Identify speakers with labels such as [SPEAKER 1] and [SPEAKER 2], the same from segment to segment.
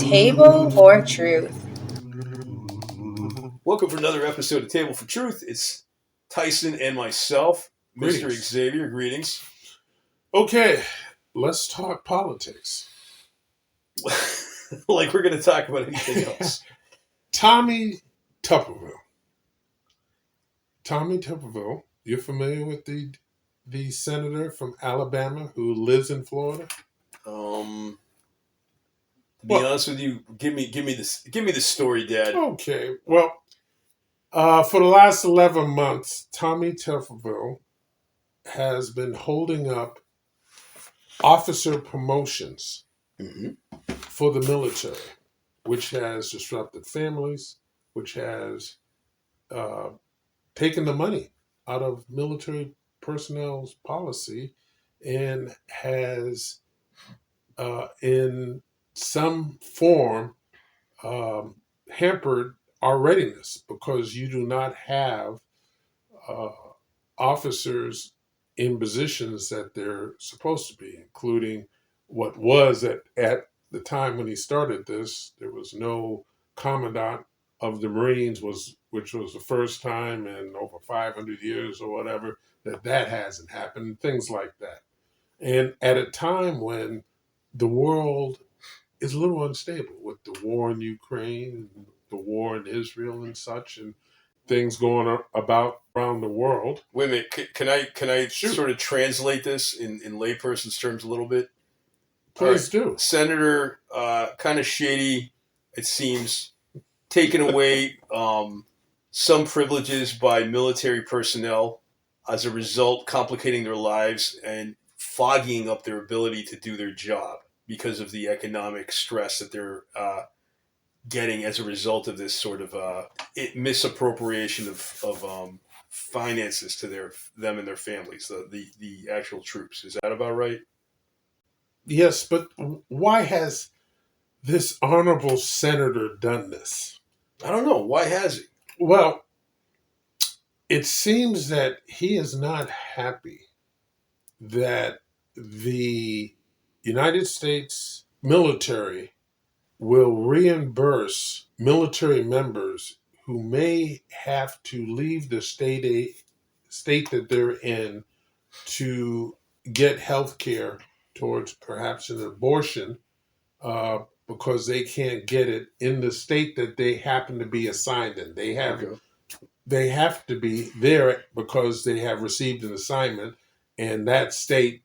[SPEAKER 1] Table for Truth.
[SPEAKER 2] Welcome for another episode of Table for Truth. It's Tyson and myself, Mr.
[SPEAKER 3] Greetings.
[SPEAKER 2] Xavier. Greetings.
[SPEAKER 3] Okay, let's talk politics.
[SPEAKER 2] Like we're going to talk about anything else.
[SPEAKER 3] Tommy Tuberville. Tommy Tuberville, you're familiar with the senator from Alabama who lives in Florida?
[SPEAKER 2] To be honest with you, give me the story, Dad.
[SPEAKER 3] Okay, well, for the last 11 months, Tommy Tuberville has been holding up officer promotions for the military, which has disrupted families, which has taken the money out of military personnel's policy, and has, in some form, hampered our readiness because you do not have officers in positions that they're supposed to be, including what was at the time when he started this, there was no commandant of the Marines, which was the first time in over 500 years or whatever that hasn't happened, things like that. And at a time when the world is a little unstable with the war in Ukraine, the war in Israel and such, and things going about around the world.
[SPEAKER 2] Wait a minute. Can I
[SPEAKER 3] Sure.
[SPEAKER 2] sort of translate this in layperson's terms a little bit?
[SPEAKER 3] Please do.
[SPEAKER 2] Senator, kind of shady, it seems, taking away some privileges by military personnel, as a result complicating their lives and fogging up their ability to do their job because of the economic stress that they're getting as a result of this sort of misappropriation of finances to them and their families, the actual troops. Is that about right?
[SPEAKER 3] Yes, but why has this honorable senator done this?
[SPEAKER 2] I don't know. Why has he?
[SPEAKER 3] Well, it seems that he is not happy that the United States military will reimburse military members who may have to leave the state that they're in to get health care towards perhaps an abortion because they can't get it in the state that they happen to be assigned in. They have to be there because they have received an assignment, and that state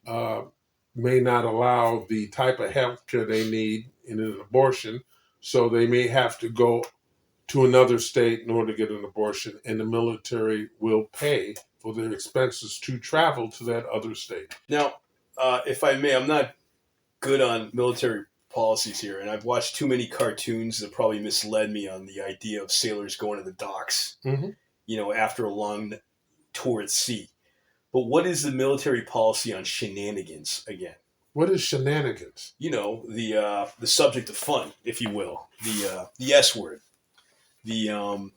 [SPEAKER 3] may not allow the type of health care they need in an abortion, so they may have to go to another state in order to get an abortion, and the military will pay for their expenses to travel to that other state.
[SPEAKER 2] Now, if I may, I'm not good on military policies here, and I've watched too many cartoons that probably misled me on the idea of sailors going to the docks, after a long tour at sea. But what is the military policy on shenanigans again?
[SPEAKER 3] What is shenanigans?
[SPEAKER 2] The subject of fun, if you will, the S word, the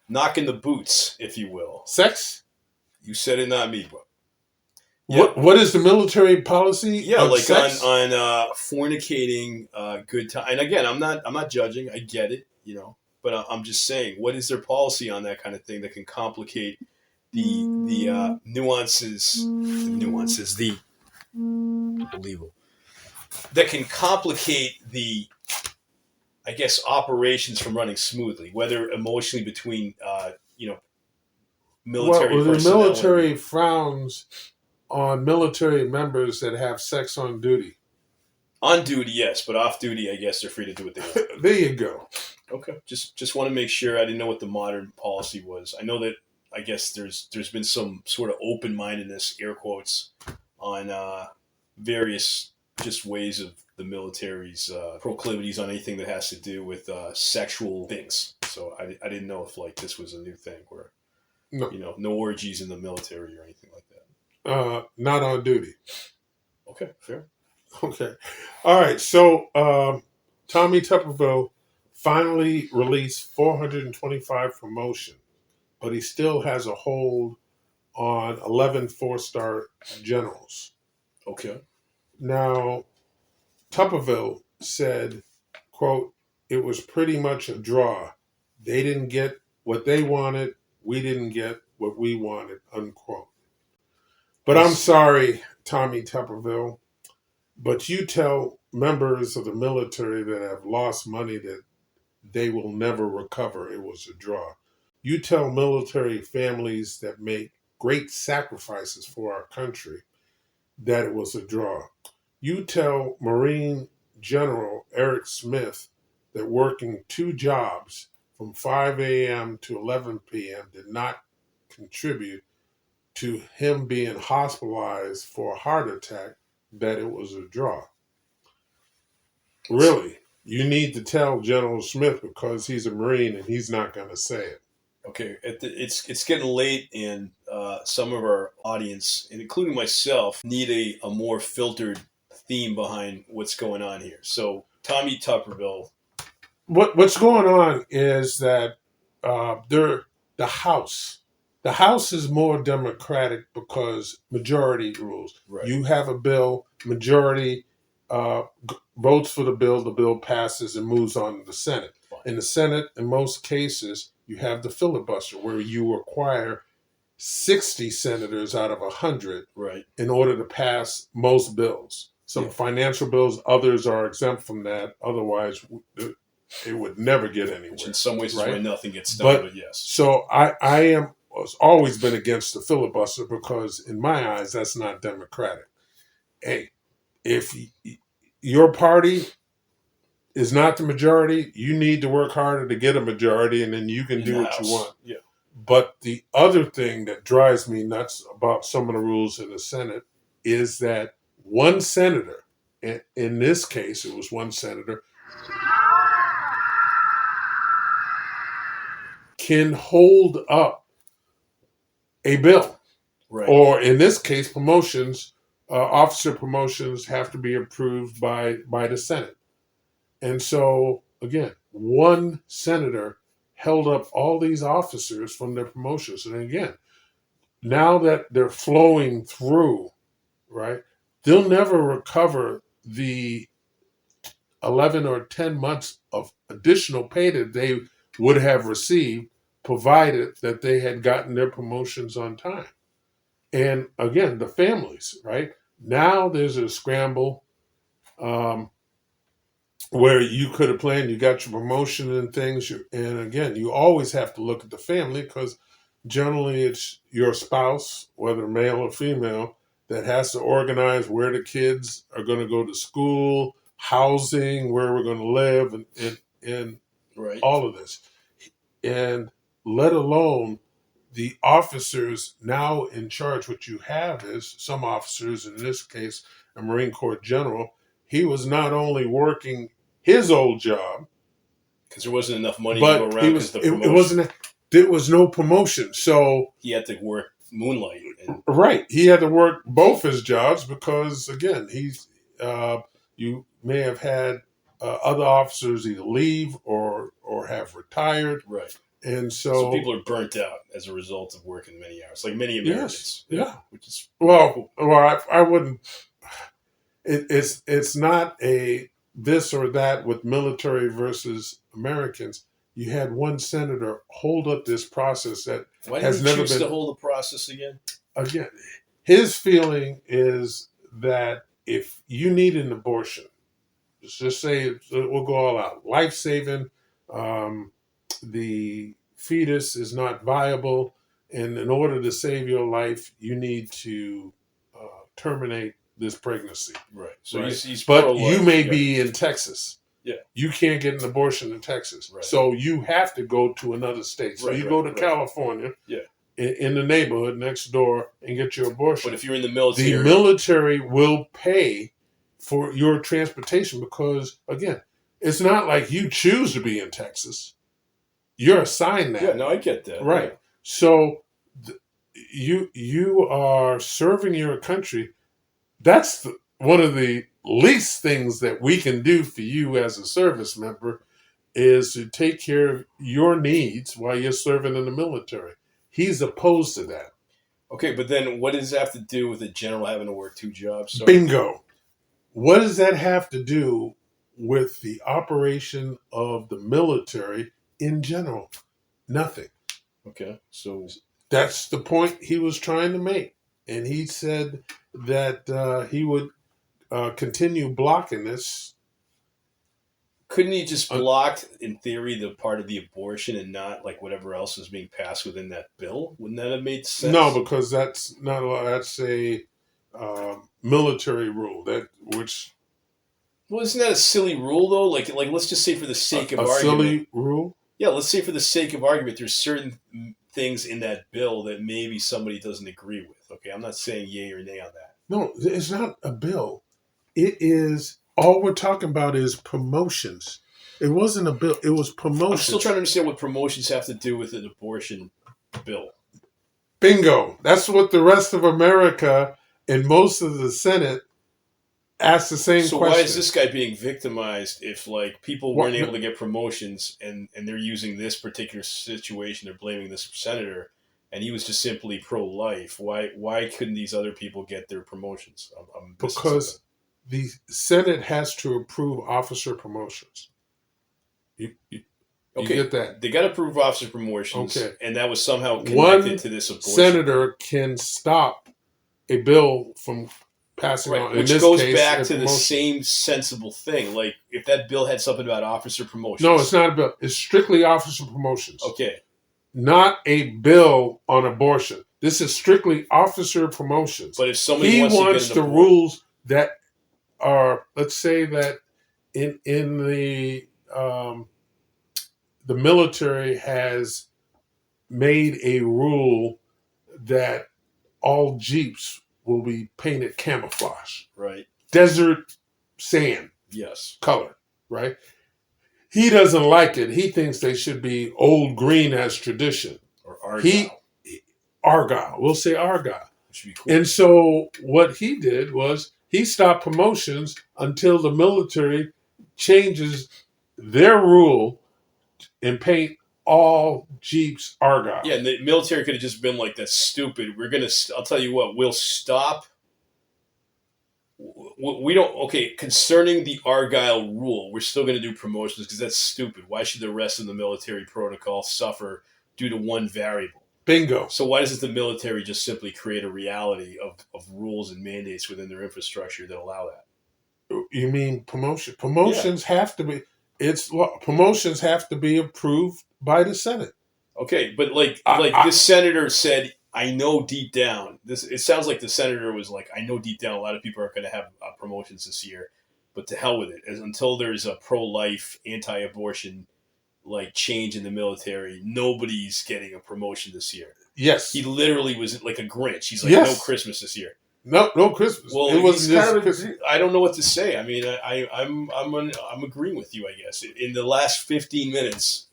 [SPEAKER 2] knocking the boots, if you will.
[SPEAKER 3] Sex?
[SPEAKER 2] You said it, not me, but.
[SPEAKER 3] What is the military policy?
[SPEAKER 2] Yeah, like
[SPEAKER 3] sex?
[SPEAKER 2] on fornicating, good time. And again, I'm not judging. I get it, but I'm just saying, what is their policy on that kind of thing that can complicate the nuances, the unbelievable, that can complicate the, I guess, operations from running smoothly, whether emotionally between military
[SPEAKER 3] Well, the
[SPEAKER 2] personnel.
[SPEAKER 3] military frowns on military members that have sex on duty.
[SPEAKER 2] On duty, yes, but off duty, I guess they're free to do what they want.
[SPEAKER 3] There you go.
[SPEAKER 2] Okay, just want to make sure. I didn't know what the modern policy was. I know that, I guess there's been some sort of open-mindedness, air quotes, on various just ways of the military's proclivities on anything that has to do with sexual things. So I didn't know if this was a new thing where no orgies in the military or anything like that.
[SPEAKER 3] Not on duty.
[SPEAKER 2] Okay, fair.
[SPEAKER 3] Okay. All right. So Tommy Tuberville finally released 425 promotion, but he still has a hold on 11 four-star generals.
[SPEAKER 2] Okay.
[SPEAKER 3] Now, Tuberville said quote, it was pretty much a draw. They didn't get what they wanted. We didn't get what we wanted, unquote. But I'm sorry, Tommy Tuberville, but you tell members of the military that have lost money that they will never recover. It was a draw. You tell military families that make great sacrifices for our country that it was a draw. You tell Marine General Eric Smith that working 2 jobs from 5 a.m. to 11 p.m. did not contribute to him being hospitalized for a heart attack, that it was a draw. Really, you need to tell General Smith because he's a Marine and he's not going to say it.
[SPEAKER 2] Okay, it's getting late, and some of our audience, and including myself, need a more filtered theme behind what's going on here. So, Tommy Tuberville.
[SPEAKER 3] What's going on is that the House is more democratic because majority rules.
[SPEAKER 2] Right.
[SPEAKER 3] You have a bill, majority votes for the bill passes and moves on to the Senate.
[SPEAKER 2] Fine.
[SPEAKER 3] In the Senate, in most cases, you have the filibuster where you require 60 senators out of 100
[SPEAKER 2] right.
[SPEAKER 3] in order to pass most bills. Some financial bills, others are exempt from that. Otherwise, it would never get anywhere.
[SPEAKER 2] Which in some ways is why nothing gets done, but yes.
[SPEAKER 3] So I was always been against the filibuster because in my eyes, that's not democratic. Hey, if your party is not the majority, you need to work harder to get a majority, and then you can do what you want.
[SPEAKER 2] Yeah.
[SPEAKER 3] But the other thing that drives me nuts about some of the rules in the Senate is that one senator, in this case, it was one senator, can hold up a bill.
[SPEAKER 2] Right.
[SPEAKER 3] Or in this case, promotions, officer promotions have to be approved by the Senate. And so, again, one senator held up all these officers from their promotions. And again, now that they're flowing through, right, they'll never recover the 11 or 10 months of additional pay that they would have received provided that they had gotten their promotions on time. And again, the families, right? Now there's a scramble where you could have planned, you got your promotion and things. And again, you always have to look at the family because generally it's your spouse, whether male or female, that has to organize where the kids are going to go to school, housing, where we're going to live, and
[SPEAKER 2] right.
[SPEAKER 3] all of this. And let alone the officers now in charge. What you have is some officers, in this case, a Marine Corps general, he was not only working his old job,
[SPEAKER 2] because there wasn't enough money
[SPEAKER 3] but
[SPEAKER 2] to go around.
[SPEAKER 3] There was no promotion, so
[SPEAKER 2] he had to work moonlight.
[SPEAKER 3] Right, he had to work both his jobs because again, you may have had other officers either leave or have retired,
[SPEAKER 2] right?
[SPEAKER 3] And so
[SPEAKER 2] people are burnt out as a result of working many hours, like many Americans.
[SPEAKER 3] Yes, yeah.
[SPEAKER 2] Which is
[SPEAKER 3] well, I wouldn't. It's not a this or that with military versus Americans. You had one senator hold up this process that
[SPEAKER 2] Why
[SPEAKER 3] has
[SPEAKER 2] did he
[SPEAKER 3] never
[SPEAKER 2] choose
[SPEAKER 3] been.
[SPEAKER 2] to hold the process again?
[SPEAKER 3] Again, his feeling is that if you need an abortion, let's just say we'll go all out, life-saving, the fetus is not viable, and in order to save your life, you need to terminate this pregnancy.
[SPEAKER 2] Right. So
[SPEAKER 3] right?
[SPEAKER 2] He's
[SPEAKER 3] but you may be in Texas.
[SPEAKER 2] Yeah.
[SPEAKER 3] You can't get an abortion in Texas.
[SPEAKER 2] Right.
[SPEAKER 3] So you have to go to another state. So you go to California.
[SPEAKER 2] Yeah.
[SPEAKER 3] In the neighborhood next door and get your abortion.
[SPEAKER 2] But if you're in the military,
[SPEAKER 3] the military will pay for your transportation because, again, it's not like you choose to be in Texas. You're assigned that.
[SPEAKER 2] Yeah, no, I get that.
[SPEAKER 3] Right.
[SPEAKER 2] Yeah.
[SPEAKER 3] So you are serving your country. That's one of the least things that we can do for you as a service member is to take care of your needs while you're serving in the military. He's opposed to that.
[SPEAKER 2] Okay, but then what does that have to do with a general having to work 2 jobs?
[SPEAKER 3] Bingo. What does that have to do with the operation of the military in general? Nothing.
[SPEAKER 2] Okay, so
[SPEAKER 3] That's the point he was trying to make. And he said that he would continue blocking this.
[SPEAKER 2] couldn't he just block, in theory, the part of the abortion and not like whatever else is being passed within that bill? Wouldn't that have made sense?
[SPEAKER 3] No, because that's not allowed. That's a military rule.
[SPEAKER 2] Well, isn't that a silly rule though? Like let's just say for the sake of argument,
[SPEAKER 3] silly rule.
[SPEAKER 2] Yeah, let's say for the sake of argument, there's certain things in that bill that maybe somebody doesn't agree with. Okay, I'm not saying yay or nay on that.
[SPEAKER 3] No, it's not a bill. It is, all we're talking about is promotions. It wasn't a bill. It was promotions.
[SPEAKER 2] I'm still trying to understand what promotions have to do with an abortion bill.
[SPEAKER 3] Bingo. That's what the rest of America and most of the Senate asked the same question.
[SPEAKER 2] So why is this guy being victimized if like people weren't able to get promotions and they're using this particular situation, they're blaming this senator, and he was just simply pro-life? Why couldn't these other people get their promotions?
[SPEAKER 3] Because the Senate has to approve officer promotions. You get that?
[SPEAKER 2] They got to approve officer promotions,
[SPEAKER 3] okay.
[SPEAKER 2] And that was somehow connected to this abortion.
[SPEAKER 3] Senator can stop a bill from passing on.
[SPEAKER 2] Which goes back to the same sensible thing. Like, if that bill had something about officer promotions.
[SPEAKER 3] No, it's not a bill. It's strictly officer promotions.
[SPEAKER 2] Okay.
[SPEAKER 3] Not a bill on abortion. This is strictly officer promotions.
[SPEAKER 2] But if somebody
[SPEAKER 3] wants the rules that are, let's say that in the military has made a rule that all Jeeps will be painted camouflage.
[SPEAKER 2] Right.
[SPEAKER 3] Desert sand.
[SPEAKER 2] Yes.
[SPEAKER 3] Color. Right. He doesn't like it. He thinks they should be old green as tradition.
[SPEAKER 2] Or Argyle.
[SPEAKER 3] Argyle. We'll say Argyle.
[SPEAKER 2] Should be cool.
[SPEAKER 3] And so what he did was he stopped promotions until the military changes their rule and paint all Jeeps Argyle.
[SPEAKER 2] Yeah, and the military could have just been like, that's stupid. I'll tell you what, we'll stop. We don't, okay, concerning the Argyle rule, we're still going to do promotions because that's stupid. Why should the rest of the military protocol suffer due to one variable?
[SPEAKER 3] Bingo.
[SPEAKER 2] So why doesn't the military just simply create a reality of rules and mandates within their infrastructure that allow that?
[SPEAKER 3] You mean promotion? Promotions have to be, promotions have to be approved by the Senate.
[SPEAKER 2] Okay, but this senator said, I know deep down, it sounds like the senator was like, I know deep down a lot of people aren't going to have promotions this year, but to hell with it. Until there's a pro-life, anti-abortion like change in the military, nobody's getting a promotion this year.
[SPEAKER 3] Yes.
[SPEAKER 2] He literally was like a Grinch. He's like, no Christmas this year.
[SPEAKER 3] No Christmas.
[SPEAKER 2] Well, it was I don't know what to say. I mean, I'm agreeing with you, I guess. In the last 15 minutes,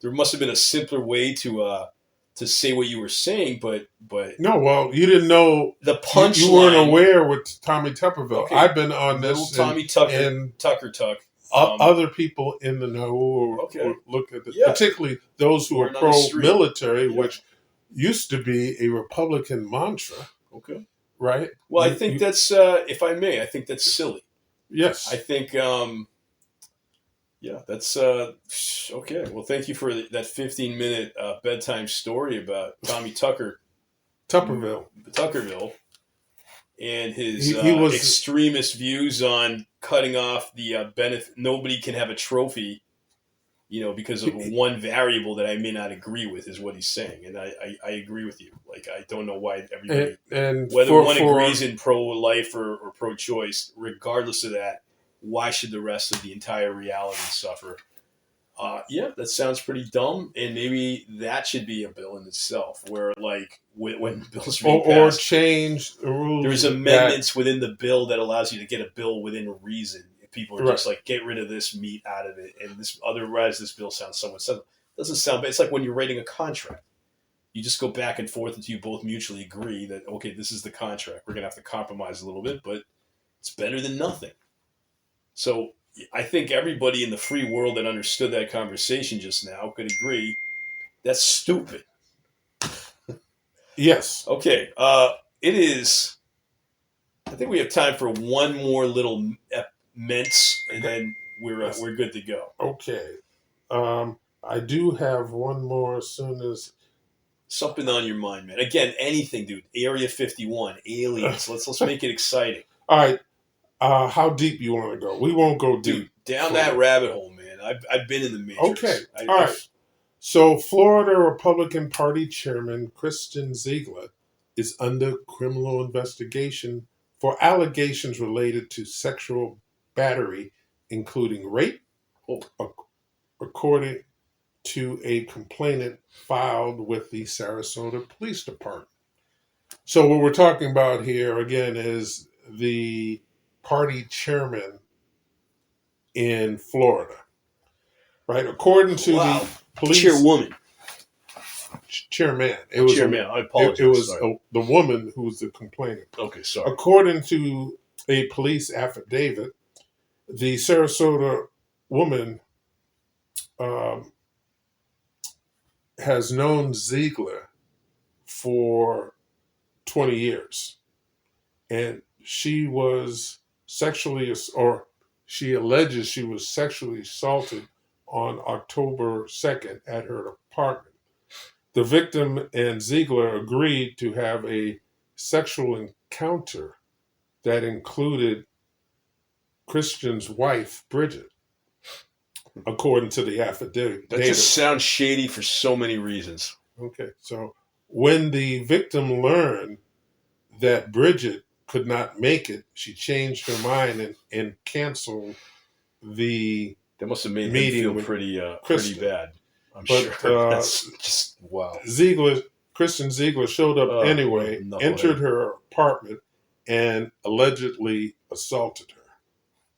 [SPEAKER 2] there must have been a simpler way to say what you were saying, but
[SPEAKER 3] no. Well, you didn't know
[SPEAKER 2] the punchline.
[SPEAKER 3] You weren't aware with Tommy Tuberville.
[SPEAKER 2] Okay.
[SPEAKER 3] I've been on this.
[SPEAKER 2] Tommy Tucker Tuck.
[SPEAKER 3] Other people in the know or look at particularly those who are pro-military, which used to be a Republican mantra.
[SPEAKER 2] Okay.
[SPEAKER 3] Right.
[SPEAKER 2] Well, I think that's, if I may, I think that's silly.
[SPEAKER 3] Yes.
[SPEAKER 2] I think, that's okay. Well, thank you for that 15-minute bedtime story about Tommy Tuberville, and his extremist views on cutting off the benefit. Nobody can have a trophy, because of one variable that I may not agree with, is what he's saying, and I agree with you. Like, I don't know why everybody, whether one agrees in pro-life or pro-choice, regardless of that, why should the rest of the entire reality suffer? That sounds pretty dumb, and maybe that should be a bill in itself, where like when bills are passed,
[SPEAKER 3] or change the rules.
[SPEAKER 2] There's amendments within the bill that allows you to get a bill within reason. If people are just like, get rid of this meat out of it, and otherwise this bill sounds somewhat simple. It doesn't sound bad. It's like when you're writing a contract. You just go back and forth until you both mutually agree that, okay, this is the contract. We're going to have to compromise a little bit, but it's better than nothing. So I think everybody in the free world that understood that conversation just now could agree that's stupid.
[SPEAKER 3] Yes.
[SPEAKER 2] Okay. It is. I think we have time for one more little mince, and then we're good to go.
[SPEAKER 3] Okay. I do have one more as soon as.
[SPEAKER 2] Something on your mind, man. Again, anything, dude. Area 51, aliens. Let's make it exciting.
[SPEAKER 3] All right. How deep you want to go? We won't go deep.
[SPEAKER 2] Dude, down that rabbit hole, man. I've been in the Matrix.
[SPEAKER 3] Okay. All right. So, Florida Republican Party Chairman Kristen Ziegler is under criminal investigation for allegations related to sexual battery, including rape, according to a complaint filed with the Sarasota Police Department. So, what we're talking about here, again, is the party chairman in Florida, right? According to the police
[SPEAKER 2] chairwoman,
[SPEAKER 3] chairman. It was
[SPEAKER 2] chairman. I apologize.
[SPEAKER 3] It was the woman who was the complainant.
[SPEAKER 2] Okay, sorry.
[SPEAKER 3] According to a police affidavit, the Sarasota woman has known Ziegler for 20 years, and she was she alleges she was sexually assaulted on October 2nd at her apartment. The victim and Ziegler agreed to have a sexual encounter that included Christian's wife, Bridget, according to the affidavit.
[SPEAKER 2] That just sounds shady for so many reasons.
[SPEAKER 3] Okay, so when the victim learned that Bridget could not make it, she changed her mind and canceled the
[SPEAKER 2] That must have made
[SPEAKER 3] meeting
[SPEAKER 2] him feel
[SPEAKER 3] with
[SPEAKER 2] pretty bad. I'm sure. That's just wow.
[SPEAKER 3] Christian Ziegler showed up anyway, entered her apartment, and allegedly assaulted her.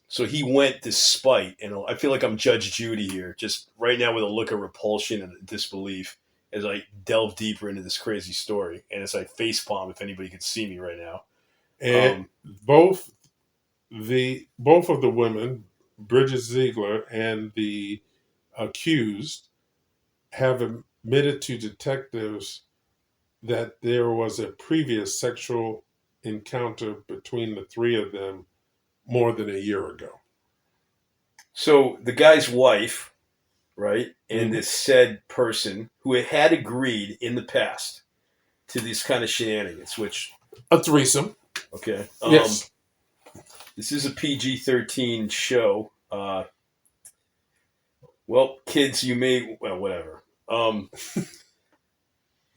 [SPEAKER 2] So he went despite, I feel like I'm Judge Judy here, just right now with a look of repulsion and disbelief as I delve deeper into this crazy story, and as I facepalm, if anybody could see me right now.
[SPEAKER 3] And both of the women, Bridget Ziegler and the accused, have admitted to detectives that there was a previous sexual encounter between the three of them more than a year ago.
[SPEAKER 2] So the guy's wife, right, and this said person who had agreed in the past to these kind of shenanigans, which...
[SPEAKER 3] A threesome.
[SPEAKER 2] Okay.
[SPEAKER 3] Yes.
[SPEAKER 2] This is a PG-13 show. Well, kids, you may... Well, whatever.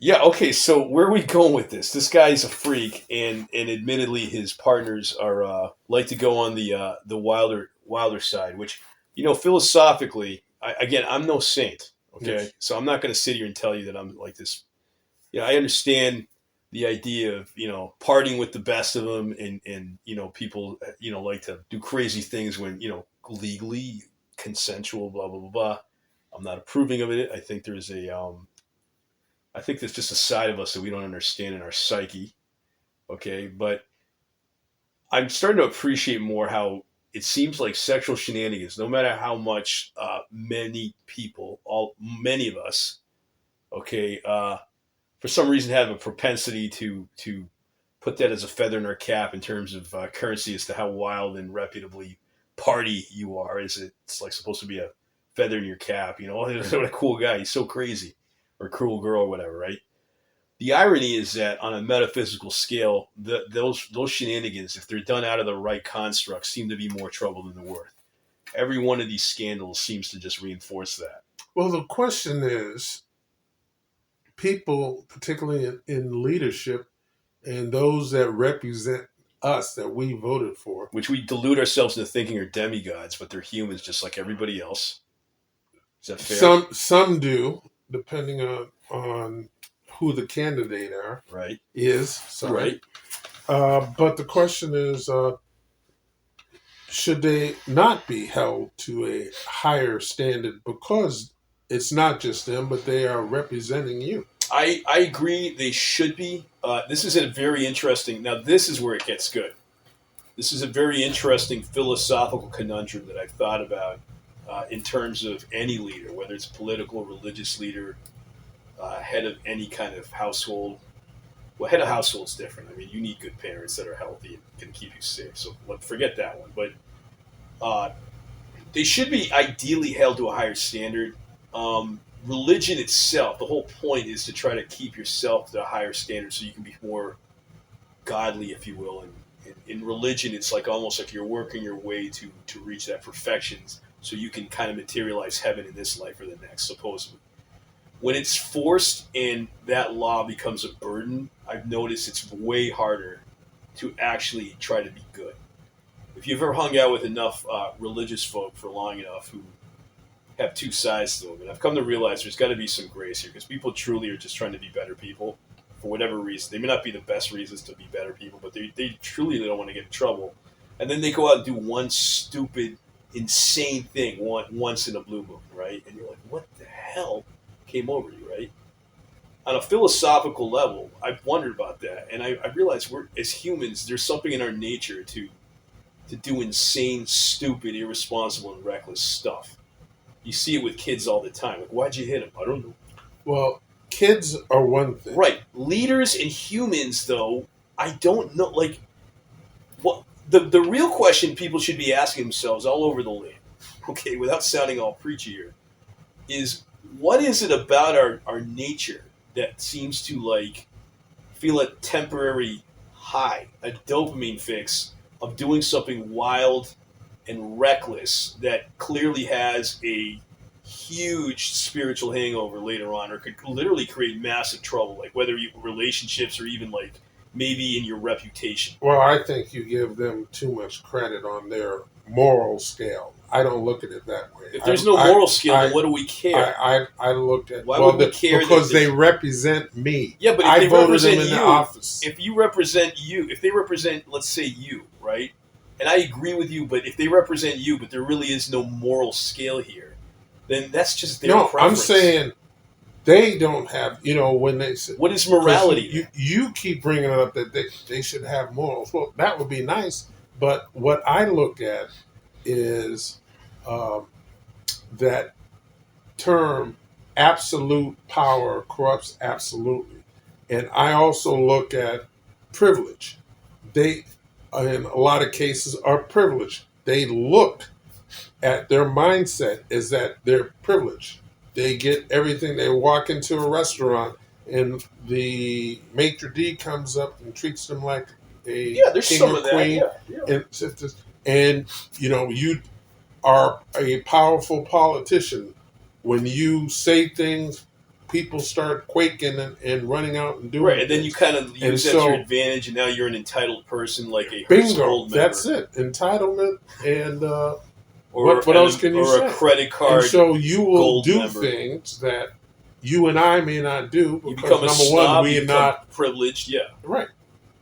[SPEAKER 2] Yeah, okay, so where are we going with this? This guy's a freak, and admittedly his partners are like to go on the wilder side, which, philosophically, I'm no saint, okay? Yes. So I'm not going to sit here and tell you that I'm like this. Yeah, I understand the idea of, partying with the best of them, and people, like to do crazy things when, legally consensual, blah, blah, blah, blah. I'm not approving of it. I think there's just a side of us that we don't understand in our psyche, okay? But I'm starting to appreciate more how it seems like sexual shenanigans, no matter how much many of us, okay, for some reason have a propensity to put that as a feather in our cap in terms of currency as to how wild and reputably party you are. It's like supposed to be a feather in your cap, what a cool guy, he's so crazy. Or cruel girl or whatever, right? The irony is that on a metaphysical scale, those shenanigans, if they're done out of the right construct, seem to be more trouble than they're worth. Every one of these scandals seems to just reinforce that.
[SPEAKER 3] Well, the question is, people, particularly in leadership, and those that represent us, that we voted for.
[SPEAKER 2] Which we delude ourselves into thinking are demigods, but they're humans just like everybody else. Is that fair?
[SPEAKER 3] Some do. Depending on who the candidate is. Sorry. Right. But the question is, should they not be held to a higher standard because it's not just them, but they are representing you?
[SPEAKER 2] I agree they should be. This is a very interesting... Now, this is where it gets good. This is a very interesting philosophical conundrum that I've thought about in terms of any leader, whether it's political, religious leader, head of any kind of household. Well, head of household's different. I mean, you need good parents that are healthy and can keep you safe. So forget that one. But They should be ideally held to a higher standard. Religion itself, the whole point is to try to keep yourself to a higher standard so you can be more godly, if you will. And in religion, it's like almost like you're working your way to reach that perfection, so you can kind of materialize heaven in this life or the next, supposedly. When it's forced and that law becomes a burden, I've noticed it's way harder to actually try to be good. If you've ever hung out with enough religious folk for long enough who have two sides to them, and I've come to realize there's got to be some grace here because people truly are just trying to be better people for whatever reason. They may not be the best reasons to be better people, but they truly don't want to get in trouble. And then they go out and do one stupid, insane thing once in a blue moon, right? And you're like, what the hell came over you, right? On a philosophical level, I've wondered about that, and I realized we're as humans, there's something in our nature to do insane, stupid, irresponsible, and reckless stuff. You see it with kids all the time. Like, why'd you hit him? I don't know.
[SPEAKER 3] Well, kids are one thing.
[SPEAKER 2] Right. Leaders and humans, though, I don't know. Like, what the real question people should be asking themselves all over the land, okay, without sounding all preachy here, is what is it about our nature that seems to, like, feel a temporary high, a dopamine fix of doing something wild and reckless that clearly has a huge spiritual hangover later on, or could literally create massive trouble, like whether you relationships or even like maybe in your reputation.
[SPEAKER 3] Well, I think you give them too much credit on their moral scale. I don't look at it that way.
[SPEAKER 2] If there's no moral scale, then what do we care?
[SPEAKER 3] I looked at
[SPEAKER 2] why would we care?
[SPEAKER 3] Because they represent me.
[SPEAKER 2] Yeah, but if
[SPEAKER 3] I
[SPEAKER 2] they
[SPEAKER 3] voted
[SPEAKER 2] represent
[SPEAKER 3] them in
[SPEAKER 2] you,
[SPEAKER 3] the office.
[SPEAKER 2] if you represent you, if they represent, let's say you, right? And I agree with you, but if they represent you, but there really is no moral scale here, then that's just their preference.
[SPEAKER 3] I'm saying they don't have, when they say...
[SPEAKER 2] What is morality?
[SPEAKER 3] You keep bringing it up that they should have morals. Well, that would be nice, but what I look at is that term, absolute power corrupts absolutely. And I also look at privilege. They, in a lot of cases, are privileged. They look at their mindset is that they're privileged. They get everything. They walk into a restaurant and the maitre d' comes up and treats them like a king or queen. And you are a powerful politician. When you say things, people start quaking and running out and doing
[SPEAKER 2] right, and then you kind of use that to your advantage, and now you're an entitled person, like a
[SPEAKER 3] bingo. That's it, entitlement, and what else can you say?
[SPEAKER 2] Or a credit card.
[SPEAKER 3] And so you will do
[SPEAKER 2] member.
[SPEAKER 3] Things that you and I may not do because
[SPEAKER 2] you become
[SPEAKER 3] number
[SPEAKER 2] snob,
[SPEAKER 3] one, we are not
[SPEAKER 2] privileged. Yeah,
[SPEAKER 3] right.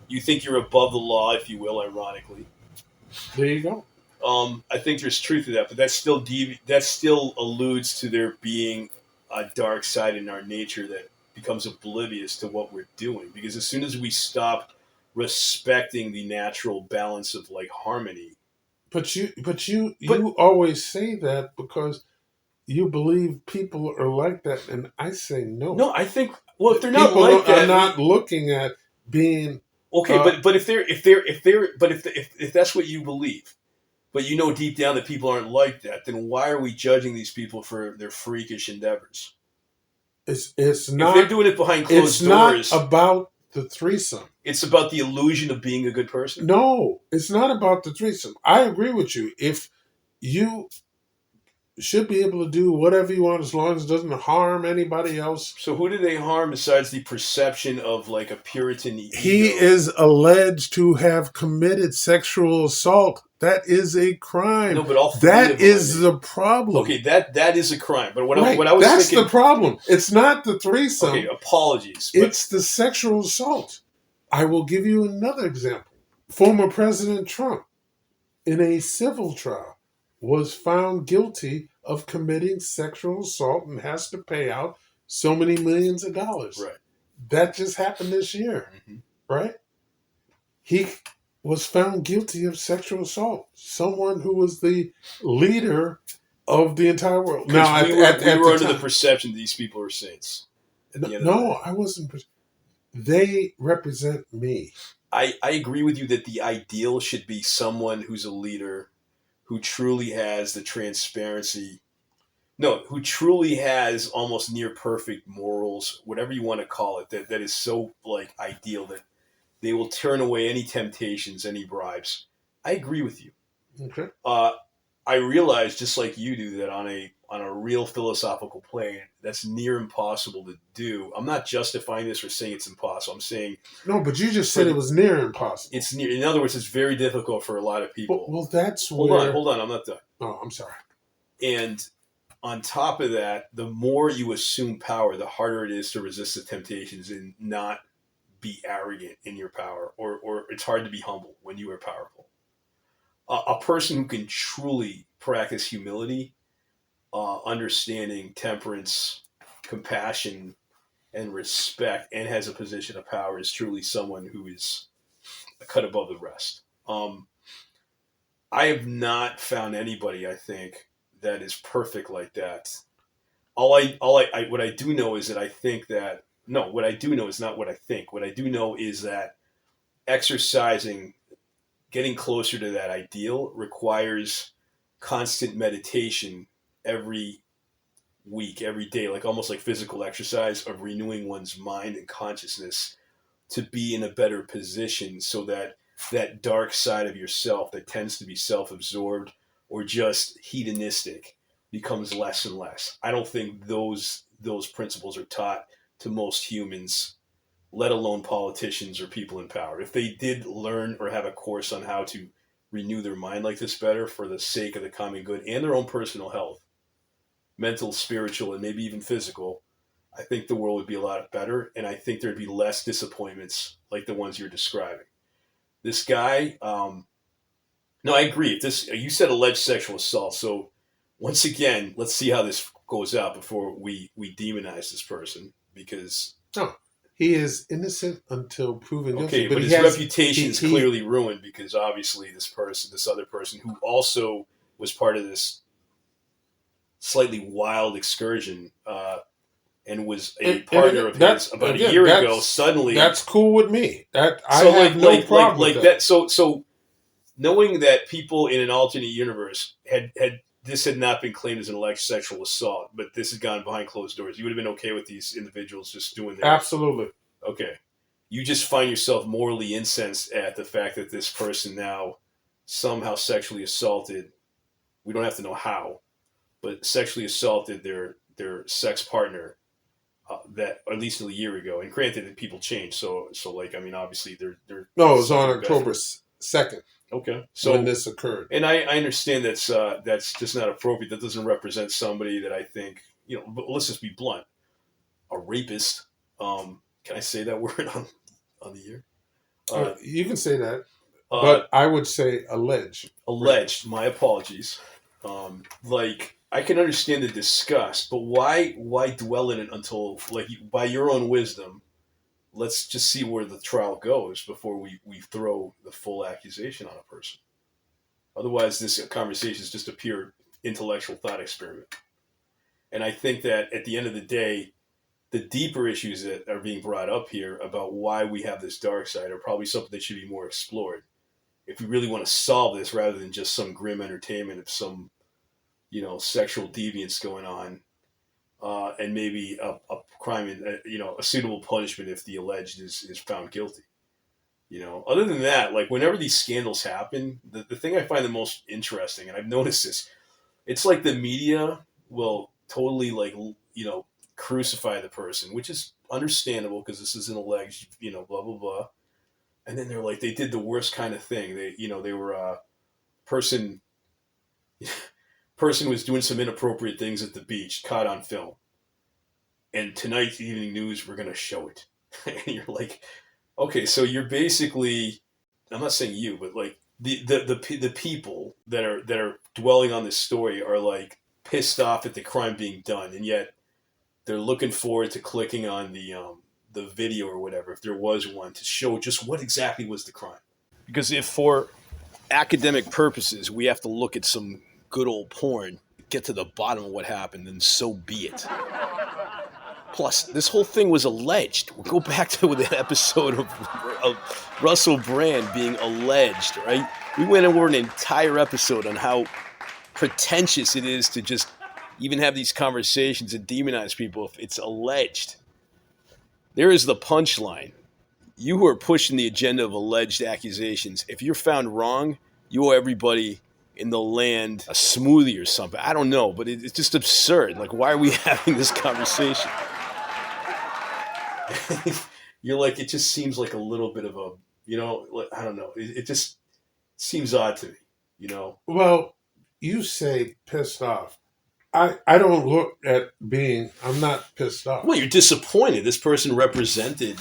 [SPEAKER 2] You think you're above the law, if you will, ironically.
[SPEAKER 3] There you go.
[SPEAKER 2] I think there's truth to that, but that still alludes to there being a dark side in our nature that becomes oblivious to what we're doing. Because as soon as we stop respecting the natural balance of like harmony,
[SPEAKER 3] but you always say that because you believe people are like that, and I say no.
[SPEAKER 2] No, I think if they're not like that,
[SPEAKER 3] people are not looking at being
[SPEAKER 2] okay. But if that's what you believe. But you know deep down that people aren't like that, then why are we judging these people for their freakish endeavors?
[SPEAKER 3] It's not.
[SPEAKER 2] If they're doing it behind closed doors.
[SPEAKER 3] It's not about the threesome.
[SPEAKER 2] It's about the illusion of being a good person.
[SPEAKER 3] No, it's not about the threesome. I agree with you. If you should be able to do whatever you want as long as it doesn't harm anybody else.
[SPEAKER 2] So who do they harm besides the perception of like a Puritan ego?
[SPEAKER 3] He is alleged to have committed sexual assault. That is a crime.
[SPEAKER 2] No, but all
[SPEAKER 3] that is the problem.
[SPEAKER 2] Okay, that is a crime. But what I was
[SPEAKER 3] that's
[SPEAKER 2] thinking,
[SPEAKER 3] the problem. It's not the threesome.
[SPEAKER 2] Okay, apologies.
[SPEAKER 3] It's the sexual assault. I will give you another example. Former President Trump, in a civil trial, was found guilty of committing sexual assault and has to pay out so many millions of dollars.
[SPEAKER 2] Right.
[SPEAKER 3] That just happened this year, right? He was found guilty of sexual assault. Someone who was the leader of the entire world. Now,
[SPEAKER 2] we were under the perception these people are saints.
[SPEAKER 3] No, I wasn't. They represent me.
[SPEAKER 2] I agree with you that the ideal should be someone who's a leader who truly has the transparency. No, who truly has almost near perfect morals, whatever you want to call it, that is so like ideal that they will turn away any temptations, any bribes. I agree with you.
[SPEAKER 3] Okay.
[SPEAKER 2] I realize, just like you do, that on a real philosophical plane, that's near impossible to do. I'm not justifying this or saying it's impossible. I'm saying
[SPEAKER 3] No, but you just said it was near impossible.
[SPEAKER 2] it's near. In other words, it's very difficult for a lot of people.
[SPEAKER 3] Well, that's
[SPEAKER 2] hold
[SPEAKER 3] where.
[SPEAKER 2] Hold on. I'm not done.
[SPEAKER 3] Oh, I'm sorry.
[SPEAKER 2] And on top of that, the more you assume power, the harder it is to resist the temptations and not be arrogant in your power, or it's hard to be humble when you are powerful. A person who can truly practice humility, understanding, temperance, compassion, and respect, and has a position of power is truly someone who is a cut above the rest. I have not found anybody, I think, that is perfect like that. What I do know is that I think that, no, what I do know is not what I think. What I do know is that exercising, getting closer to that ideal requires constant meditation every week, every day, like almost like physical exercise of renewing one's mind and consciousness to be in a better position so that that dark side of yourself that tends to be self-absorbed or just hedonistic becomes less and less. I don't think those principles are taught to most humans, let alone politicians or people in power. If they did learn or have a course on how to renew their mind like this better for the sake of the common good and their own personal health, mental, spiritual, and maybe even physical, I think the world would be a lot better, and I think there'd be less disappointments like the ones you're describing. This guy, no, I agree. If this, you said alleged sexual assault, so once again, let's see how this goes out before we demonize this person, because
[SPEAKER 3] he is innocent until proven guilty.
[SPEAKER 2] Okay, but his reputation is clearly ruined because obviously this other person who also was part of this slightly wild excursion and was a partner of his about a year ago. Suddenly,
[SPEAKER 3] that's cool with me. That I have no problem with that.
[SPEAKER 2] So knowing that people in an alternate universe had this had not been claimed as an alleged sexual assault, but this had gone behind closed doors, you would have been okay with these individuals just doing their
[SPEAKER 3] absolutely.
[SPEAKER 2] Okay. You just find yourself morally incensed at the fact that this person now somehow sexually assaulted, we don't have to know how, but sexually assaulted their sex partner that at least a year ago. And granted that people change, so like, I mean, obviously they're
[SPEAKER 3] no, it was on October 2nd.
[SPEAKER 2] Okay, so
[SPEAKER 3] when this occurred,
[SPEAKER 2] and I understand that's just not appropriate. That doesn't represent somebody that I think, but let's just be blunt, a rapist. Can I say that word on the air?
[SPEAKER 3] You can say that, but I would say alleged.
[SPEAKER 2] Alleged. My apologies. Like, I can understand the disgust, but why dwell in it until, like, by your own wisdom, let's just see where the trial goes before we throw the full accusation on a person. Otherwise, this conversation is just a pure intellectual thought experiment. And I think that at the end of the day, the deeper issues that are being brought up here about why we have this dark side are probably something that should be more explored. If we really want to solve this rather than just some grim entertainment of some, sexual deviance going on, and maybe a crime, a suitable punishment if the alleged is found guilty. Other than that, like whenever these scandals happen, the thing I find the most interesting, and I've noticed this, it's like the media will totally crucify the person, which is understandable because this is an alleged, blah, blah, blah. And then they're like, they did the worst kind of thing. They were person was doing some inappropriate things at the beach, caught on film. And tonight's evening news, we're going to show it. And you're like, okay, so you're basically, I'm not saying you, but like the people that are dwelling on this story are like pissed off at the crime being done, and yet they're looking forward to clicking on the video or whatever, if there was one, to show just what exactly was the crime. Because if for academic purposes we have to look at some good old porn, get to the bottom of what happened, then so be it. Plus, this whole thing was alleged. We'll go back to that episode of Russell Brand being alleged, right? We went over an entire episode on how pretentious it is to just even have these conversations and demonize people if it's alleged. There is the punchline. You who are pushing the agenda of alleged accusations, if you're found wrong, you owe everybody in the land a smoothie or something. I don't know, but it's just absurd. Like, why are we having this conversation? You're like, it just seems like a little bit of a, I don't know. It just seems odd to me,
[SPEAKER 3] Well, you say pissed off. I don't look at I'm not pissed off.
[SPEAKER 2] Well, you're disappointed. This person represented,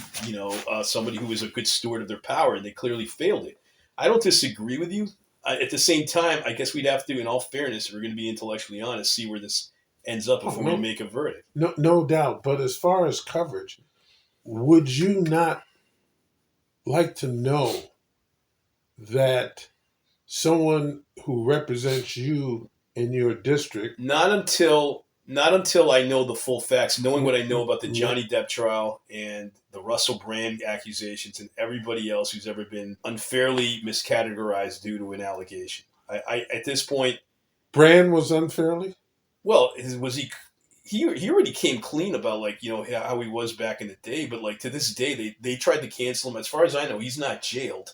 [SPEAKER 2] somebody who was a good steward of their power, and they clearly failed it. I don't disagree with you. At the same time, I guess we'd have to, in all fairness, if we're going to be intellectually honest, see where this ends up before we make a verdict.
[SPEAKER 3] No doubt. But as far as coverage, would you not like to know that someone who represents you in your district?
[SPEAKER 2] Not until I know the full facts, knowing what I know about the Johnny Depp trial and the Russell Brand accusations and everybody else who's ever been unfairly miscategorized due to an allegation. I at this point,
[SPEAKER 3] Brand was unfairly?
[SPEAKER 2] Well, was he? He already came clean about how he was back in the day, but to this day they tried to cancel him. As far as I know, he's not jailed.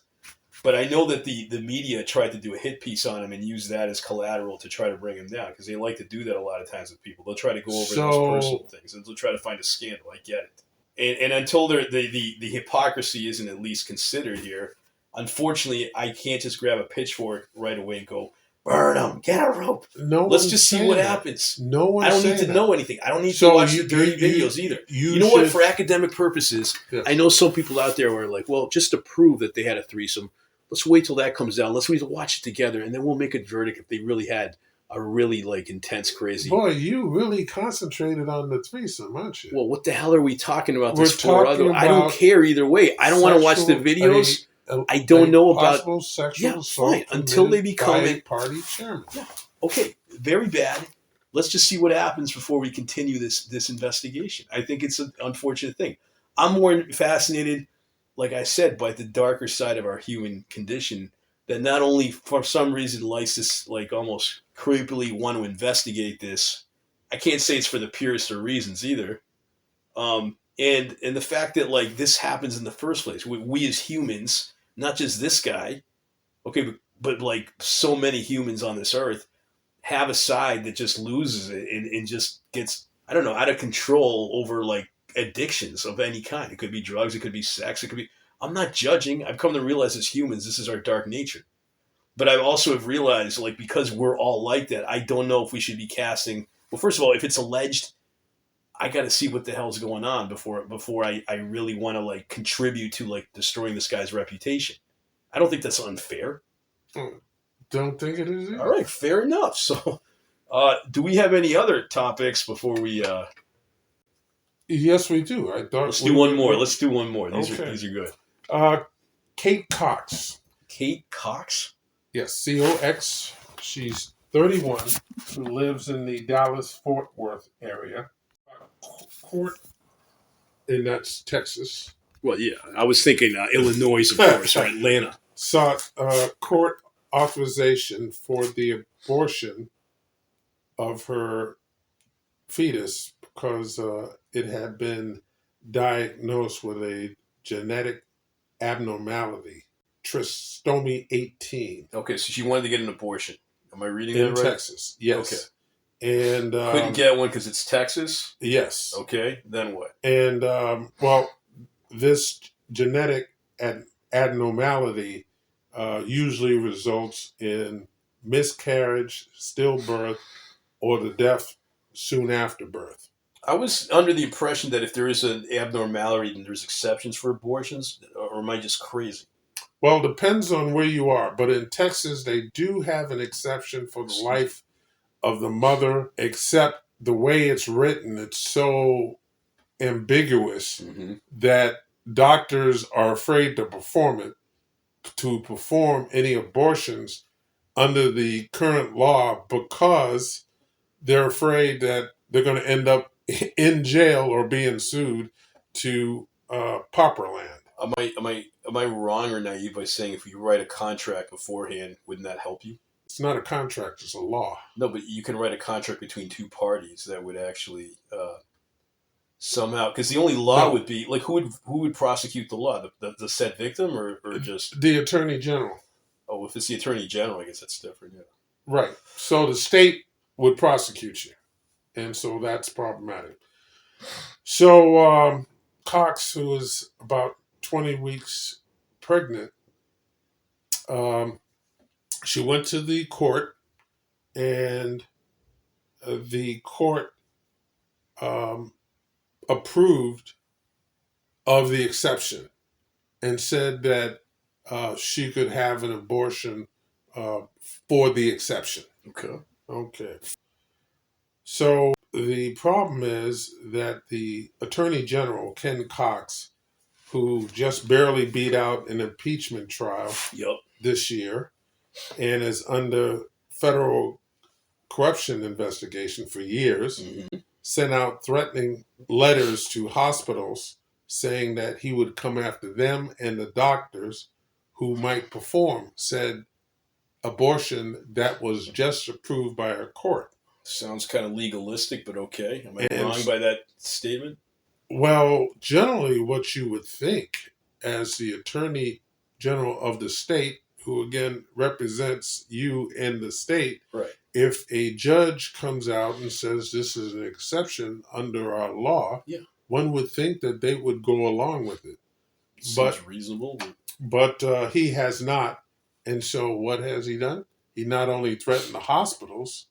[SPEAKER 2] But I know that the media tried to do a hit piece on him and use that as collateral to try to bring him down, because they like to do that a lot of times with people. They'll try to go over those personal things and they'll try to find a scandal. I get it. And until the hypocrisy isn't at least considered here, unfortunately, I can't just grab a pitchfork right away and go, burn them, get a rope. Let's just see what happens. I don't need to know anything. I don't need to watch the dirty videos either. You know what? For academic purposes, yes. I know some people out there are like, well, just to prove that they had a threesome, let's wait till that comes down. Let's wait to watch it together, and then we'll make a verdict if they really had a really intense, crazy.
[SPEAKER 3] Boy, you really concentrated on the threesome, aren't you?
[SPEAKER 2] Well, what the hell are we talking about this for? I don't care either way. I don't want to watch the videos. I don't know about
[SPEAKER 3] possible sexual assault.
[SPEAKER 2] Fine. Until they become
[SPEAKER 3] a party chairman.
[SPEAKER 2] Yeah. Okay. Very bad. Let's just see what happens before we continue this investigation. I think it's an unfortunate thing. I'm more fascinated, like I said, by the darker side of our human condition that not only for some reason likes this almost creepily want to investigate this. I can't say it's for the purest of reasons either. And the fact that this happens in the first place, we as humans, not just this guy, okay, but so many humans on this earth have a side that just loses it and just gets, I don't know, out of control over addictions of any kind. It could be drugs, it could be sex, it could be, I'm not judging. I've come to realize as humans, this is our dark nature. But I also have realized, because we're all like that, I don't know if we should be casting, well, first of all, if it's alleged, I got to see what the hell's going on before I really want to contribute to destroying this guy's reputation. I don't think that's unfair.
[SPEAKER 3] Don't think it is either.
[SPEAKER 2] All right, fair enough. So, do we have any other topics before we?
[SPEAKER 3] Yes, we do. I thought
[SPEAKER 2] let's do one more. Let's do one more. These are good.
[SPEAKER 3] Kate Cox.
[SPEAKER 2] Kate Cox.
[SPEAKER 3] Yes, COX. She's 31. Who lives in the Dallas-Fort Worth area. Court, and that's Texas.
[SPEAKER 2] Well, yeah, I was thinking Illinois, of course, or Atlanta.
[SPEAKER 3] Sought court authorization for the abortion of her fetus because it had been diagnosed with a genetic abnormality, trisomy 18.
[SPEAKER 2] Okay, so she wanted to get an abortion. Am I reading that right?
[SPEAKER 3] In Texas, yes. Okay. And
[SPEAKER 2] couldn't get one because it's Texas?
[SPEAKER 3] Yes.
[SPEAKER 2] Okay, then what?
[SPEAKER 3] And, this genetic abnormality usually results in miscarriage, stillbirth, or the death soon after birth.
[SPEAKER 2] I was under the impression that if there is an abnormality, then there's exceptions for abortions, or am I just crazy?
[SPEAKER 3] Well, it depends on where you are. But in Texas, they do have an exception for the life of the mother, except the way it's written, it's so ambiguous that doctors are afraid to perform any abortions under the current law because they're afraid that they're going to end up in jail or being sued to pauper land.
[SPEAKER 2] Am I wrong or naive by saying if you write a contract beforehand, wouldn't that help you?
[SPEAKER 3] It's not a contract; it's a law.
[SPEAKER 2] No, but you can write a contract between two parties that would actually somehow, because the only law
[SPEAKER 3] No,
[SPEAKER 2] would be like who would prosecute the law, the said victim or just
[SPEAKER 3] the attorney general.
[SPEAKER 2] oh, if it's the attorney general, I guess that's different. Yeah.
[SPEAKER 3] Right. So the state would prosecute you, and so that's problematic. So Cox, who was about 20 weeks pregnant, um, she went to the court, and the court um, approved of the exception and said that she could have an abortion uh, for the exception.
[SPEAKER 2] Okay.
[SPEAKER 3] Okay. So the problem is that the Attorney General, Ken Cox, who just barely beat out an impeachment trial
[SPEAKER 2] Yep.
[SPEAKER 3] this year and is under federal corruption investigation for years, sent out threatening letters to hospitals saying that he would come after them and the doctors who might perform said abortion that was just approved by a court.
[SPEAKER 2] Sounds kind of legalistic, but okay. Am I
[SPEAKER 3] And
[SPEAKER 2] wrong by that statement?
[SPEAKER 3] well, generally, what you would think as the Attorney General of the state, who again represents you and the state,
[SPEAKER 2] Right.
[SPEAKER 3] if a judge comes out and says this is an exception under our law,
[SPEAKER 2] Yeah.
[SPEAKER 3] one would think that they would go along with it.
[SPEAKER 2] Seems reasonable.
[SPEAKER 3] But he has not. And so what has he done? He not only threatened the hospitals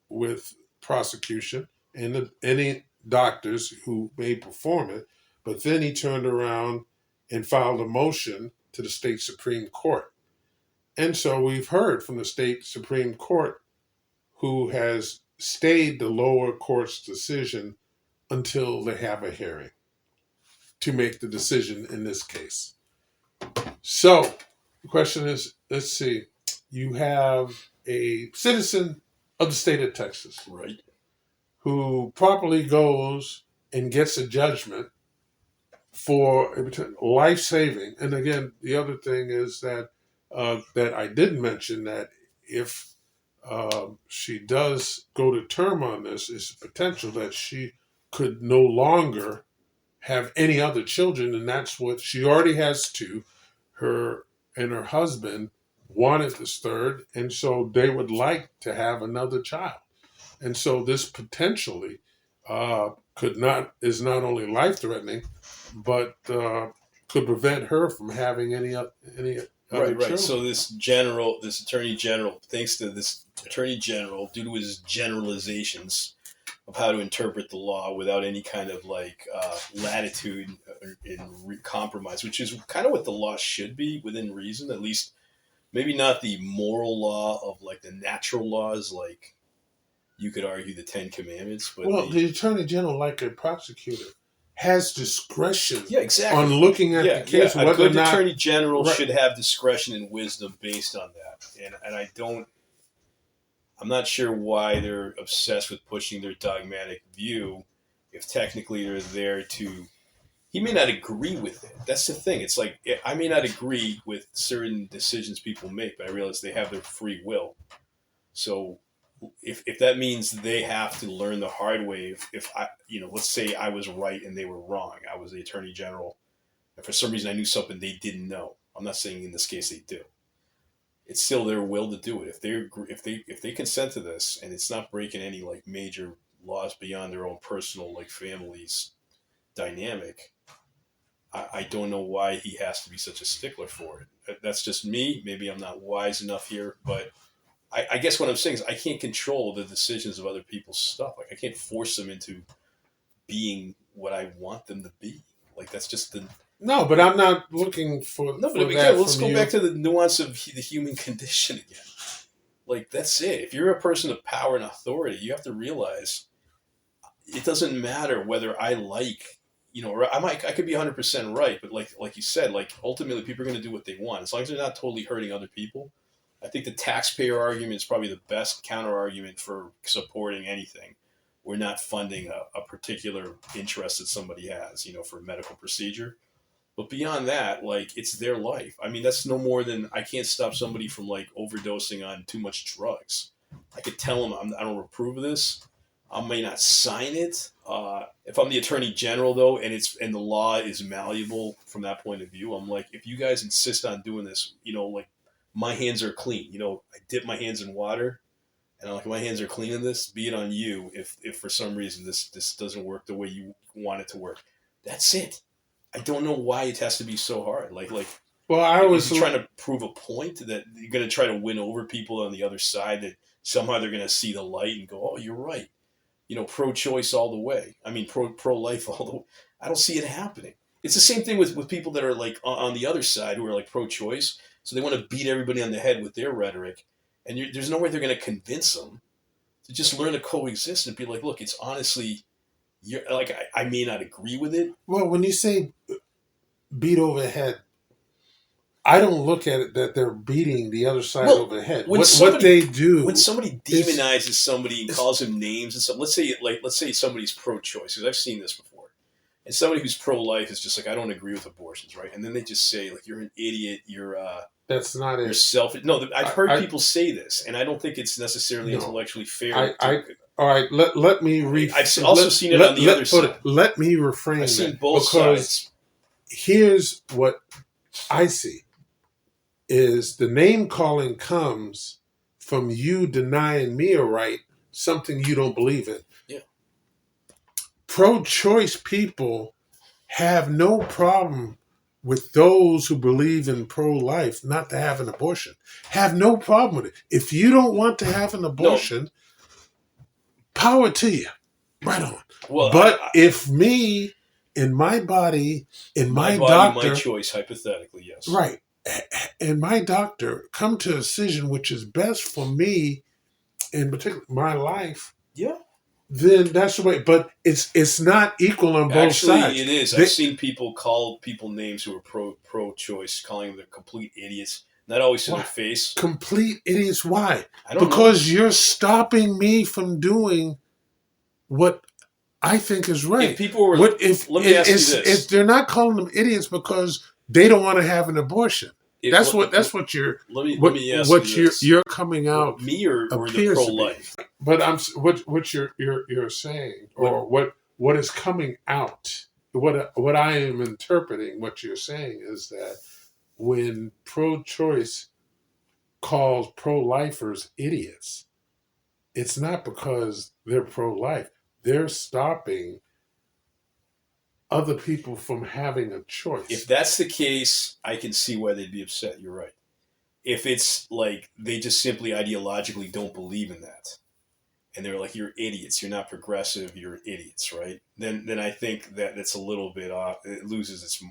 [SPEAKER 3] with prosecution and any doctors who may perform it, but then he turned around and filed a motion to the state Supreme Court. And so we've heard from the state Supreme Court, who has stayed the lower court's decision until they have a hearing to make the decision in this case. So the question is, let's see, you have a citizen of the state of Texas,
[SPEAKER 2] Right.
[SPEAKER 3] who properly goes and gets a judgment for life saving. And again, the other thing is that that I didn't mention that if she does go to term on this, is potential that she could no longer have any other children, and that's what she already has two. Her and her husband wanted this third, and so they would like to have another child. And so this potentially is not only life threatening, but could prevent her from having any other
[SPEAKER 2] Right.
[SPEAKER 3] children.
[SPEAKER 2] So this attorney general, thanks to this attorney general, due to his generalizations of how to interpret the law without any kind of latitude in compromise, which is kind of what the law should be within reason, at least maybe not the moral law of like the natural laws, like you could argue the Ten Commandments. But
[SPEAKER 3] the attorney general, like a prosecutor, has discretion
[SPEAKER 2] yeah, exactly.
[SPEAKER 3] on looking at the case.
[SPEAKER 2] Yeah. A good
[SPEAKER 3] or not,
[SPEAKER 2] attorney general
[SPEAKER 3] right.
[SPEAKER 2] should have discretion and wisdom based on that. And I'm not sure why they're obsessed with pushing their dogmatic view if technically they're there to. He may not agree with it. That's the thing. It's like, I may not agree with certain decisions people make, but I realize they have their free will. So if that means they have to learn the hard way, if I, let's say I was right and they were wrong, I was the attorney general, and for some reason I knew something they didn't know. I'm not saying in this case they do. It's still their will to do it. If they consent to this and it's not breaking any like major laws beyond their own personal like family's dynamic, I don't know why he has to be such a stickler for it. That's just me. Maybe I'm not wise enough here, but I guess what I'm saying is I can't control the decisions of other people's stuff. Like I can't force them into being what I want them to be. Like that's just the.
[SPEAKER 3] No, but I'm not looking for.
[SPEAKER 2] No, but
[SPEAKER 3] for
[SPEAKER 2] again,
[SPEAKER 3] that
[SPEAKER 2] let's
[SPEAKER 3] from
[SPEAKER 2] go
[SPEAKER 3] you.
[SPEAKER 2] back to the nuance of the human condition again. Like that's it. If you're a person of power and authority, you have to realize it doesn't matter whether I like, or I could be 100% right, but like you said, like ultimately people are going to do what they want as long as they're not totally hurting other people. I think the taxpayer argument is probably the best counter argument for supporting anything. we're not funding a particular interest that somebody has, for a medical procedure. But beyond that, like, it's their life. I mean, that's no more than I can't stop somebody from like overdosing on too much drugs. I could tell them I don't approve of this. I may not sign it. If I'm the attorney general, though, and the law is malleable from that point of view, I'm like, if you guys insist on doing this, like, my hands are clean. I dip my hands in water, and I'm like, my hands are clean in this. Be it on you if for some reason this doesn't work the way you want it to work. That's it. I don't know why it has to be so hard. Like,
[SPEAKER 3] well, I was
[SPEAKER 2] trying to prove a point that you're going to try to win over people on the other side, that somehow they're going to see the light and go, oh, you're right. Pro-choice all the way. I mean, pro-life all the way. I don't see it happening. It's the same thing with people that are like on the other side who are like pro-choice. So they want to beat everybody on the head with their rhetoric. And there's no way they're going to convince them to just learn to coexist and be like, look, it's honestly, you're like, I may not agree with it.
[SPEAKER 3] Well, when you say beat over the head, I don't look at it that they're beating the other side over the head. What they do
[SPEAKER 2] when somebody demonizes somebody and calls them names and stuff. Let's say somebody's pro-choice, because I've seen this before, and somebody who's pro-life is just like, I don't agree with abortions, right? And then they just say like, you're an idiot,
[SPEAKER 3] that's not
[SPEAKER 2] you're
[SPEAKER 3] it.
[SPEAKER 2] selfish. No, I've heard people say this, and I don't think it's necessarily intellectually fair.
[SPEAKER 3] All right, let me
[SPEAKER 2] I've also seen it on the other side.
[SPEAKER 3] Let me reframe.
[SPEAKER 2] I've seen both sides.
[SPEAKER 3] Here's what I see. Is the name calling comes from you denying me a right, something you don't believe in.
[SPEAKER 2] Yeah.
[SPEAKER 3] Pro-choice people have no problem with those who believe in pro-life not to have an abortion. Have no problem with it. If you don't want to have an abortion, power to you. Right on.
[SPEAKER 2] Well,
[SPEAKER 3] but if me, in my body, in my doctor...
[SPEAKER 2] my choice, hypothetically, yes.
[SPEAKER 3] Right. And my doctor come to a decision which is best for me, in particular my life.
[SPEAKER 2] Yeah.
[SPEAKER 3] Then that's the way. But it's not equal on both sides.
[SPEAKER 2] Actually, it is. I've seen people call people names who are pro-choice, calling them complete idiots. Not always to their face.
[SPEAKER 3] Complete idiots. Why?
[SPEAKER 2] I don't
[SPEAKER 3] because
[SPEAKER 2] know.
[SPEAKER 3] You're stopping me from doing what I think is right.
[SPEAKER 2] If people were, let me ask you this:
[SPEAKER 3] if they're not calling them idiots because they don't want to have an abortion. That's what you're. Let me ask you this. You're coming out.
[SPEAKER 2] Me or the pro-life.
[SPEAKER 3] But what you're saying, or what is coming out. What I am interpreting, what you're saying is that when pro-choice calls pro-lifers idiots, it's not because they're pro-life. They're stopping other people from having a choice.
[SPEAKER 2] If that's the case, I can see why they'd be upset. You're right. If it's like they just simply ideologically don't believe in that, and they're like, you're idiots, you're not progressive, you're idiots, right? Then I think that's a little bit off. It loses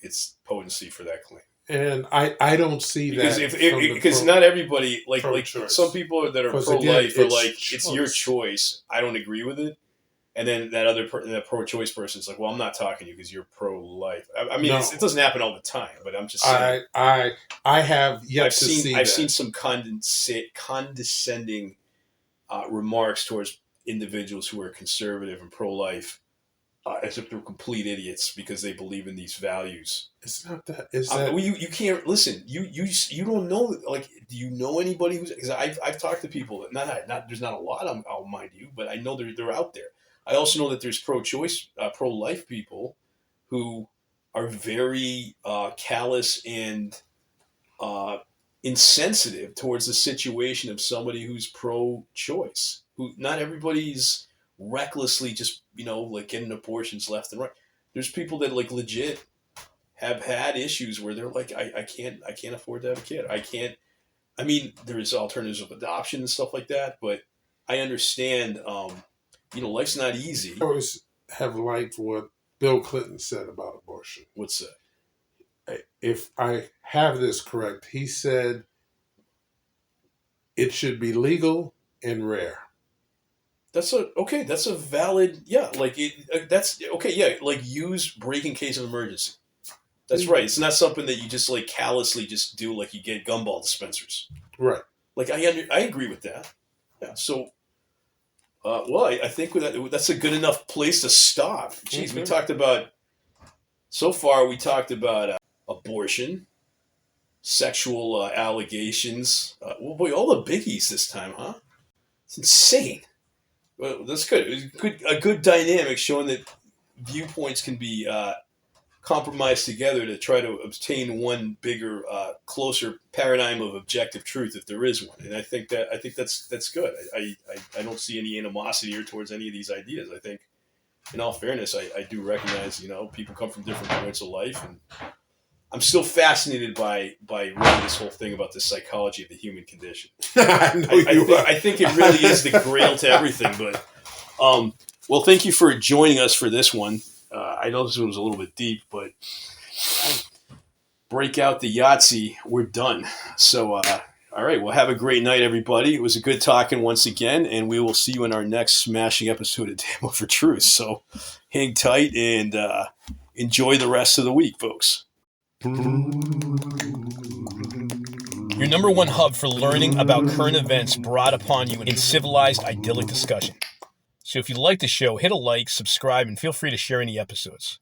[SPEAKER 2] its potency for that claim.
[SPEAKER 3] And I don't see
[SPEAKER 2] because
[SPEAKER 3] that
[SPEAKER 2] because not everybody like some people that are pro-life are like, it's your choice. I don't agree with it. And then that pro-choice person is like, well, I'm not talking to you because you're pro-life. I mean, it doesn't happen all the time, but I'm just saying.
[SPEAKER 3] I have yet to see that.
[SPEAKER 2] I've seen some condescending remarks towards individuals who are conservative and pro-life, as if they're complete idiots because they believe in these values.
[SPEAKER 3] It's not that. Is that
[SPEAKER 2] you can't listen? You don't know. Like, do you know anybody who's? Because I've talked to people. There's not a lot. I'll mind you, but I know they're out there. I also know that there's pro-choice, pro-life people who are very callous and insensitive towards the situation of somebody who's pro-choice. Who not everybody's recklessly just like getting abortions left and right. There's people that like legit have had issues where they're like, I can't afford to have a kid. I can't. I mean, there's alternatives of adoption and stuff like that, but I understand. Life's not easy.
[SPEAKER 3] I always have liked what Bill Clinton said about abortion.
[SPEAKER 2] What's that?
[SPEAKER 3] If I have this correct, he said it should be legal and rare.
[SPEAKER 2] That's a valid, that's okay. Yeah. Like use break in case of emergency. That's right. It's not something that you just like callously just do like you get gumball dispensers.
[SPEAKER 3] Right.
[SPEAKER 2] Like I agree with that. Yeah. So, Well, I think that's a good enough place to stop. Jeez, we talked about, so far we talked about abortion, sexual allegations. Well, boy, all the biggies this time, huh? It's insane. Well, that's good. It was a good dynamic showing that viewpoints can be compromised together to try to obtain one bigger, closer paradigm of objective truth, if there is one. And I think that's good. I don't see any animosity here towards any of these ideas. I think, in all fairness, I do recognize, people come from different points of life, and I'm still fascinated by reading this whole thing about the psychology of the human condition. I think it really is the grail to everything. But well, thank you for joining us for this one. I know this one was a little bit deep, but break out the Yahtzee. We're done. So, all right. Well, have a great night, everybody. It was a good talking once again, and we will see you in our next smashing episode of Damn for Truth. So hang tight and enjoy the rest of the week, folks. Your number one hub for learning about current events brought upon you in civilized, idyllic discussion. So if you like the show, hit a like, subscribe, and feel free to share any episodes.